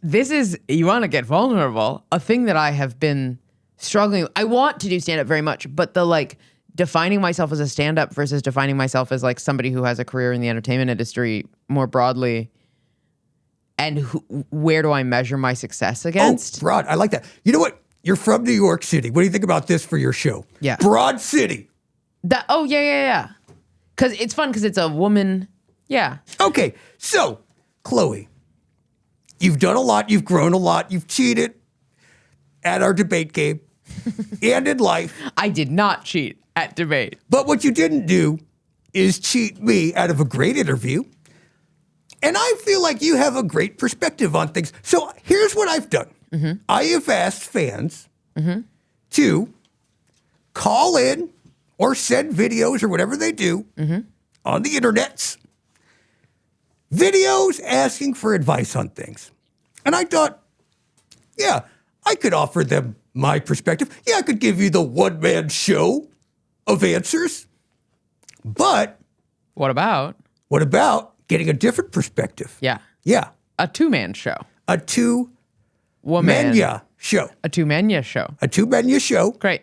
This is, you want to get vulnerable, a thing that I have been struggling with. I want to do stand-up very much, but the like defining myself as a stand-up versus defining myself as like somebody who has a career in the entertainment industry more broadly, and where do I measure my success against? Oh, broad. I like that. You know what? You're from New York City. What do you think about this for your show? Yeah. Broad City. Yeah. Because it's fun because it's a woman. Yeah. Okay. So, Chloe, you've done a lot. You've grown a lot. You've cheated at our debate game and in life. I did not cheat at debate. But what you didn't do is cheat me out of a great interview. And I feel like you have a great perspective on things. So here's what I've done. I have asked fans to call in or send videos or whatever they do on the internets, videos asking for advice on things. And I thought, yeah, I could offer them my perspective. Yeah, I could give you the one-man show of answers. But What about? what about getting a different perspective? Yeah. Yeah, A two-man show. a two-menya Woman. show. A two-menya show. A two-menya show. Great.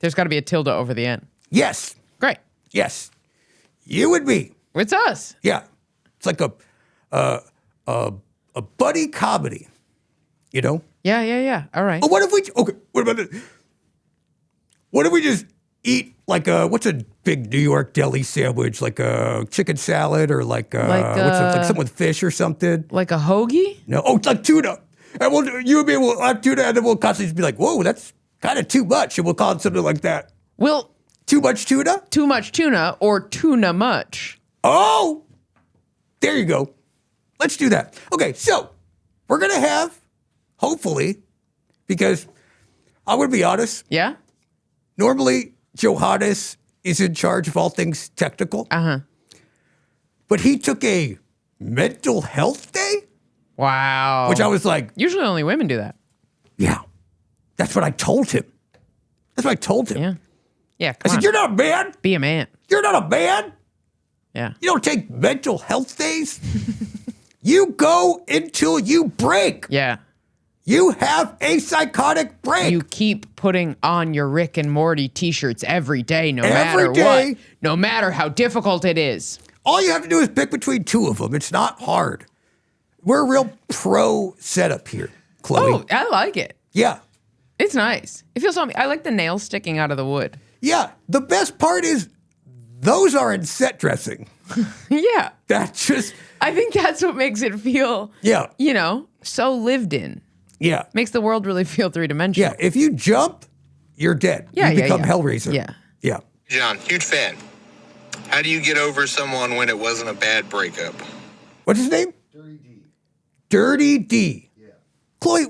There's got to be a tilde over the end. Yes, Great. yes. You and me. It's us. Yeah. It's like a buddy comedy, you know? Yeah. All right. But what if we, okay, what about this? What if we just eat like what's a big New York deli sandwich? Like a chicken salad or like something with fish or something? Like a hoagie? No, it's like tuna. And you and me will have tuna and then we'll constantly be like, whoa, that's kind of too much. And we'll call it something like that. Well, Too much tuna? too much tuna or tuna much. Oh, there you go. Let's do that. Okay, so we're going to have, hopefully, because I'm going to be honest, Yeah? normally Johannes is in charge of all things technical, but he took a mental health day, Wow. which I was like, Usually only women do that. yeah, that's what I told him. That's what I told him. Yeah. Yeah, I come said, on. you're not a man. Be a man. You're not a man. Yeah. You don't take mental health days. You go until you break. Yeah. You have a psychotic break. You keep putting on your Rick and Morty t-shirts every day, no Every matter day. what. No matter how difficult it is. All you have to do is pick between two of them. It's not hard. We're a real pro setup here, Chloe. Oh, I like it. Yeah. It's nice. It feels I like the nails sticking out of the wood. Yeah. The best part is those aren't set dressing. Yeah. That's just. I think that's what makes it feel, so lived in. Yeah. Makes the world really feel three-dimensional. Yeah. If you jump, you're dead. Yeah, you become Hellraiser. Yeah. Yeah. John, huge fan. How do you get over someone when it wasn't a bad breakup? What's his name? Dirty D. Dirty D. Yeah. Chloe,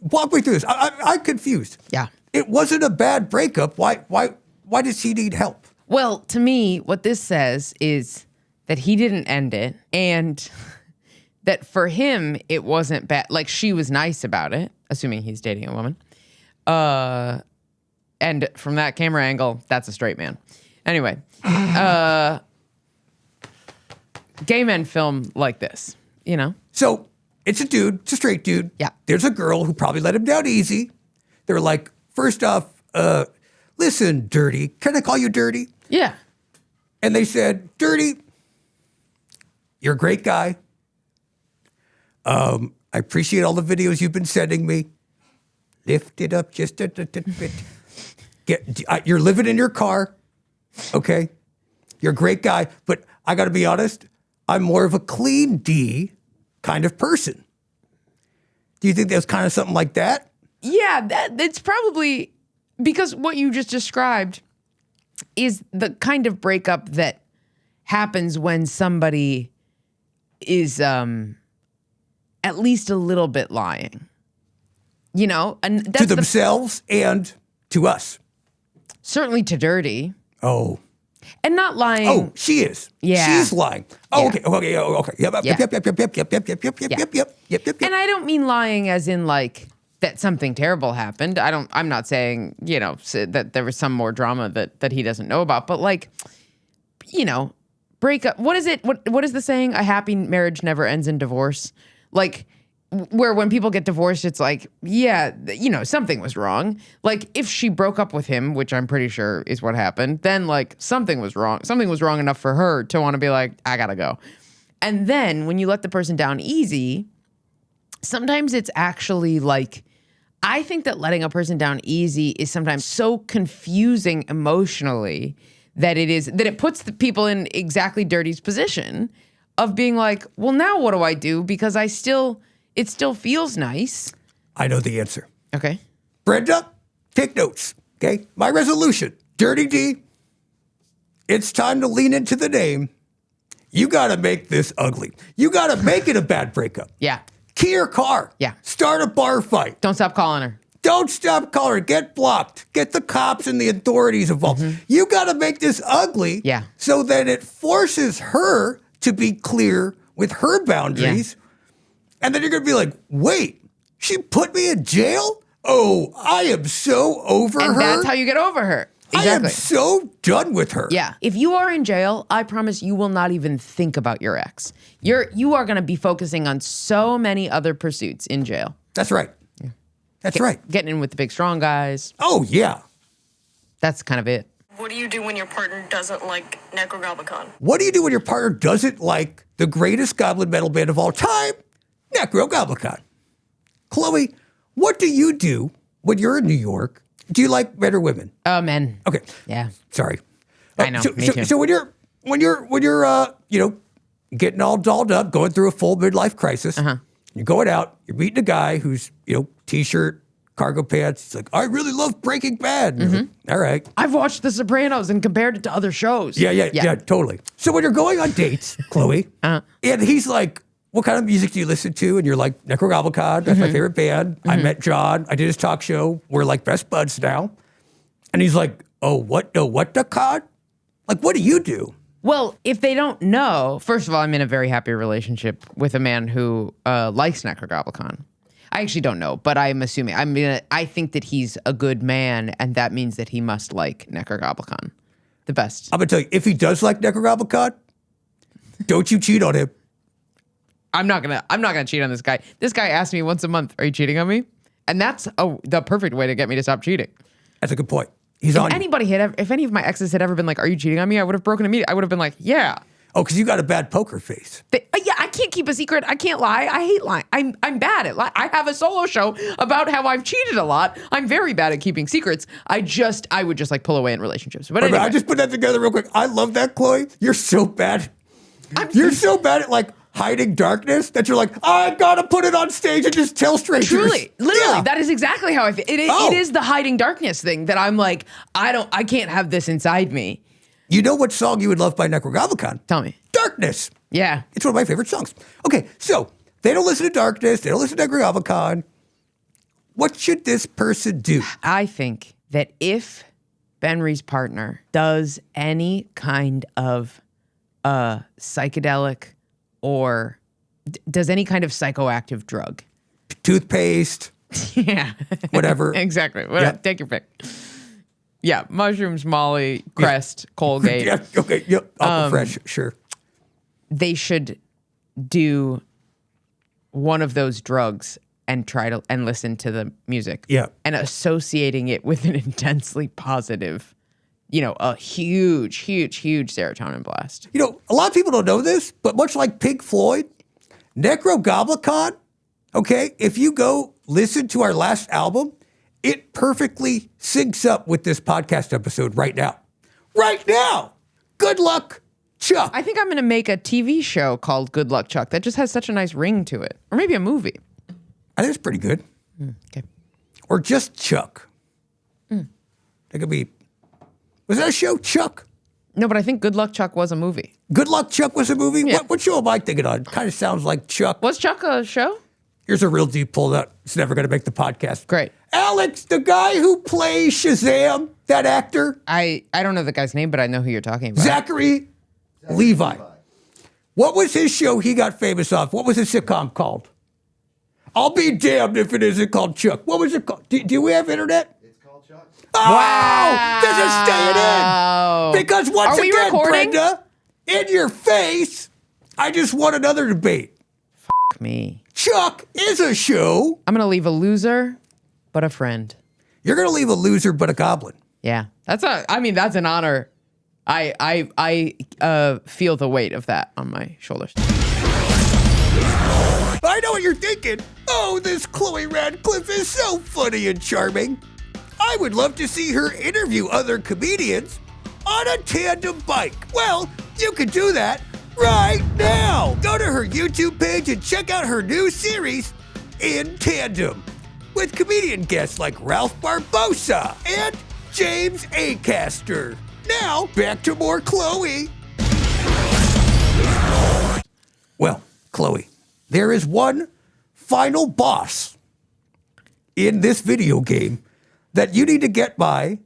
walk me through this. I'm confused. Yeah. It wasn't a bad breakup. Why does he need help? Well, to me, what this says is that he didn't end it and that for him, it wasn't bad. Like, she was nice about it, assuming he's dating a woman. And from that camera angle, that's a straight man. Anyway, gay men film like this, So it's a dude. It's a straight dude. Yeah. There's a girl who probably let him down easy. They're like, first off, listen, Dirty. Can I call you Dirty? Yeah. And they said, Dirty, you're a great guy. I appreciate all the videos you've been sending me. Lift it up just a little bit. You're living in your car, okay? You're a great guy, but I got to be honest, I'm more of a clean D kind of person. Do you think there's kind of something like that? Yeah, it's probably because what you just described is the kind of breakup that happens when somebody is at least a little bit lying. And that's To themselves and to us. Certainly to Dirty. Oh. And not lying. Oh, she is. Yeah. She's lying. Oh, Yeah. okay. Okay. Yep. Yeah. Yep. And I don't mean lying as in like that something terrible happened. I'm not saying, that there was some more drama that he doesn't know about, but like, breakup. What is it? What is the saying? A happy marriage never ends in divorce. Like, where when people get divorced, it's like, yeah, something was wrong. Like, if she broke up with him, which I'm pretty sure is what happened, then like something was wrong. Something was wrong enough for her to want to be like, I gotta go. And then when you let the person down easy, sometimes it's actually like, I think that letting a person down easy is sometimes so confusing emotionally that it puts the people in exactly Dirty's position of being like, well, now what do I do? Because it still feels nice. I know the answer. Okay. Brenda, take notes, okay? My resolution, Dirty D, it's time to lean into the name. You got to make this ugly. You got to make it a bad breakup. Yeah. Key your car. Yeah. Start a bar fight. Don't stop calling her. Don't stop calling her. Get blocked. Get the cops and the authorities involved. You got to make this ugly. Yeah. So that it forces her to be clear with her boundaries. Yeah. And then you're going to be like, wait, she put me in jail? Oh, I am so over her. And that's how you get over her. Exactly. I am so done with her. Yeah. If you are in jail, I promise you will not even think about your ex. You are going to be focusing on so many other pursuits in jail. That's right. Yeah. That's right. Getting in with the big strong guys. Oh, yeah. That's kind of it. What do you do when your partner doesn't like Nekrogoblikon? What do you do when your partner doesn't like the greatest goblin metal band of all time, Nekrogoblikon? Chloe, what do you do when you're in New York? Do you like men or women? Men. Okay. Yeah. Sorry. I know. Me too. So when you're getting all dolled up, going through a full midlife crisis, you're going out, you're meeting a guy who's, t-shirt, cargo pants. He's like, I really love Breaking Bad. And you're like, all right. I've watched The Sopranos and compared it to other shows. Yeah, totally. So when you're going on dates, Chloe, and he's like, what kind of music do you listen to? And you're like, Nekrogoblikon, that's my favorite band. I met John. I did his talk show. We're like best buds now. And he's like, oh, what the con? Like, what do you do? Well, if they don't know, first of all, I'm in a very happy relationship with a man who likes Nekrogoblikon. I actually don't know, but I'm assuming. I think that he's a good man, and that means that he must like Nekrogoblikon the best. I'm gonna tell you, if he does like Nekrogoblikon, don't you cheat on him. I'm not gonna cheat on this guy. This guy asked me once a month, "Are you cheating on me?" And that's the perfect way to get me to stop cheating. That's a good point. He's on. If any of my exes had ever been like, "Are you cheating on me?" I would have broken immediately. I would have been like, "Yeah." Oh, because you got a bad poker face. Yeah, I can't keep a secret. I can't lie. I hate lying. I'm bad at lying. I have a solo show about how I've cheated a lot. I'm very bad at keeping secrets. I would just like pull away in relationships. But anyway. I just put that together real quick. I love that, Chloe. You're so bad. You're so bad at like hiding darkness that you're like, I gotta put it on stage and just tell strangers. Truly, literally, Yeah. that is exactly how I feel. It is the hiding darkness thing that I'm like, I can't have this inside me. You know what song you would love by Nekrogoblikon? Tell me. Darkness. Yeah. It's one of my favorite songs. Okay, so they don't listen to Darkness. They don't listen to Nekrogoblikon. What should this person do? I think that if Benry's partner does any kind of psychedelic or does any kind of psychoactive drug. Toothpaste. Yeah. Whatever. Exactly. Yep. Take your pick. Yeah. Mushrooms, Molly, Crest, Colgate. Yeah, okay, yep. Fresh, sure. They should do one of those drugs and try to and listen to the music. Yeah. And associating it with an intensely positive, a huge serotonin blast. You know, a lot of people don't know this, but much like Pink Floyd, Nekrogoblikon, okay, if you go listen to our last album, it perfectly syncs up with this podcast episode right now. Right now! Good luck, Chuck. I think I'm going to make a TV show called Good Luck Chuck that just has such a nice ring to it. Or maybe a movie. I think it's pretty good. Okay. Or just Chuck. That could be, was that a show, Chuck? No, but I think Good Luck Chuck was a movie. Good Luck Chuck was a movie? Yeah. What show am I thinking on? Kind of sounds like Chuck. Was Chuck a show? Here's a real deep pull that it's never going to make the podcast. Great. Alex, the guy who plays Shazam, that actor, I don't know the guy's name, but I know who you're talking about. Zachary Levi. What was his show he got famous off? What was his sitcom called? I'll be damned if it isn't called Chuck. What was it called? Do we have internet? It's called Chuck. Oh, this is staying in. Because once Are we again, recording? Brenda, in your face, I just won another debate. Fuck me. Chuck is a show. I'm going to leave a loser, but a friend. You're going to leave a loser but a goblin. Yeah. That's an honor. I feel the weight of that on my shoulders. I know what you're thinking. Oh, this Chloe Radcliffe is so funny and charming. I would love to see her interview other comedians on a tandem bike. Well, you can do that right now. Go to her YouTube page and check out her new series, In Tandem, with comedian guests like Ralph Barbosa and James Acaster. Now, back to more Chloe. Well, Chloe, there is one final boss in this video game that you need to get by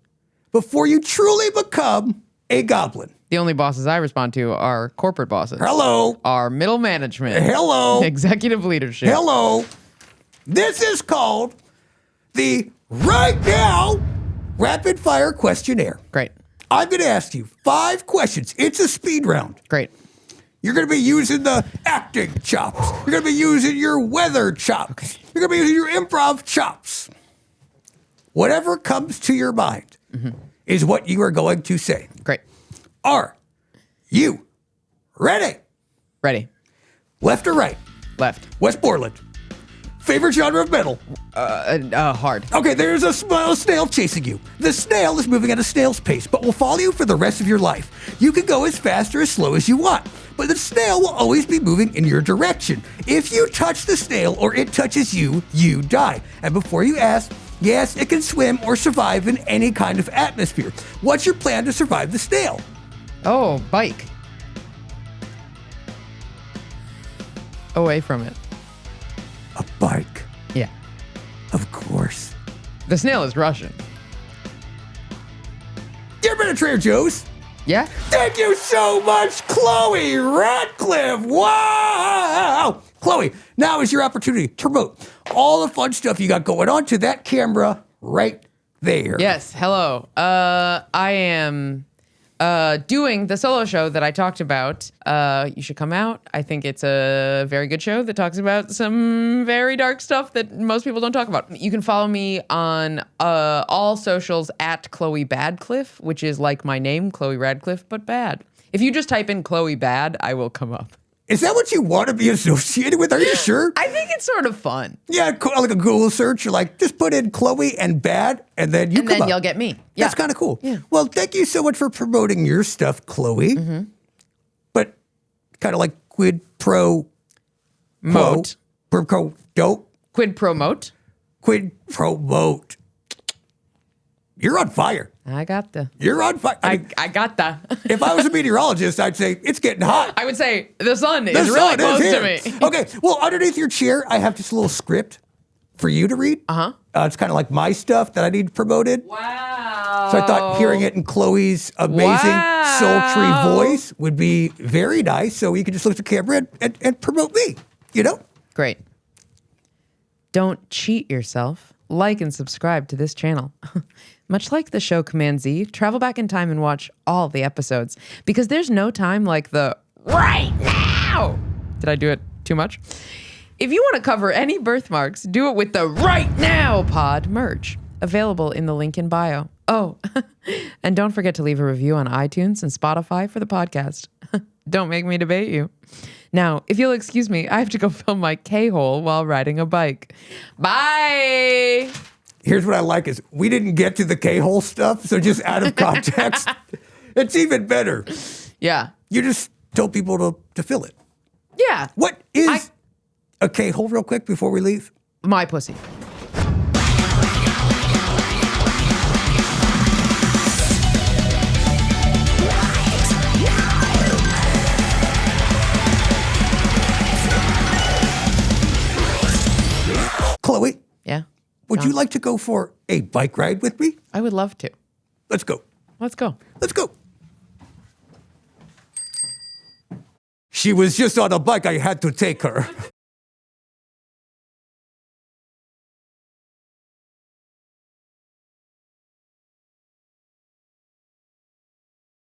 before you truly become a goblin. The only bosses I respond to are corporate bosses. Hello. Are middle management. Hello. Executive leadership. Hello. This is called the Right Now Rapid Fire Questionnaire. Great. I'm going to ask you 5 questions. It's a speed round. Great. You're going to be using the acting chops. You're going to be using your weather chops. Okay. You're going to be using your improv chops. Whatever comes to your mind is what you are going to say. Great. Are you ready? Ready. Left or right? Left. Westmoreland. Favorite genre of metal? Hard. Okay, there's a snail chasing you. The snail is moving at a snail's pace, but will follow you for the rest of your life. You can go as fast or as slow as you want, but the snail will always be moving in your direction. If you touch the snail or it touches you, you die. And before you ask, yes, it can swim or survive in any kind of atmosphere. What's your plan to survive the snail? Oh, bike. Away from it. A bike, Yeah. of course. The snail is Russian. You ever been to Trader Joe's? Yeah? Thank you so much, Chloe Radcliffe. Wow. Chloe, now is your opportunity to promote all the fun stuff you got going on to that camera right there. Yes. Hello. I am doing the solo show that I talked about. You should come out. I think it's a very good show that talks about some very dark stuff that most people don't talk about. You can follow me on all socials at Chloe Badcliffe, which is like my name, Chloe Radcliffe, but bad. If you just type in Chloe bad, I will come up. Is that what you want to be associated with? Are you sure? I think it's sort of fun. Yeah, like a Google search. You're like, just put in Chloe and bad, and then you And come then up. you'll get me. Yeah. That's kind of cool. Yeah. Well, thank you so much for promoting your stuff, Chloe. Mm-hmm. But kind of like quid pro Mote. dope. Quid pro mote. Quid pro mote. You're on fire. I got the. You're on fire. I got the. If I was a meteorologist, I'd say it's getting hot. I would say the sun is The really sun close is to here. me. Okay, well, underneath your chair, I have this little script for you to read. It's kind of like my stuff that I need promoted. Wow. So I thought hearing it in Chloe's amazing, sultry voice would be very nice. So you could just look at the camera and promote me, you know? Great. Don't cheat yourself. Like and subscribe to this channel. Much like the show Command Z, travel back in time and watch all the episodes because there's no time like the right now. Did I do it too much? If you want to cover any birthmarks, do it with the Right Now Pod merch. Available in the link in bio. Oh, and don't forget to leave a review on iTunes and Spotify for the podcast. Don't make me debate you. Now, if you'll excuse me, I have to go film my K-hole while riding a bike. Bye! Here's what I like is we didn't get to the K-hole stuff, so just out of context, it's even better. Yeah. You just told people to fill it. Yeah. What is a K-hole real quick before we leave? My pussy. Chloe, Yeah. would you like to go for a bike ride with me? I would love to. Let's go. Let's go. Let's go. She was just on a bike. I had to take her.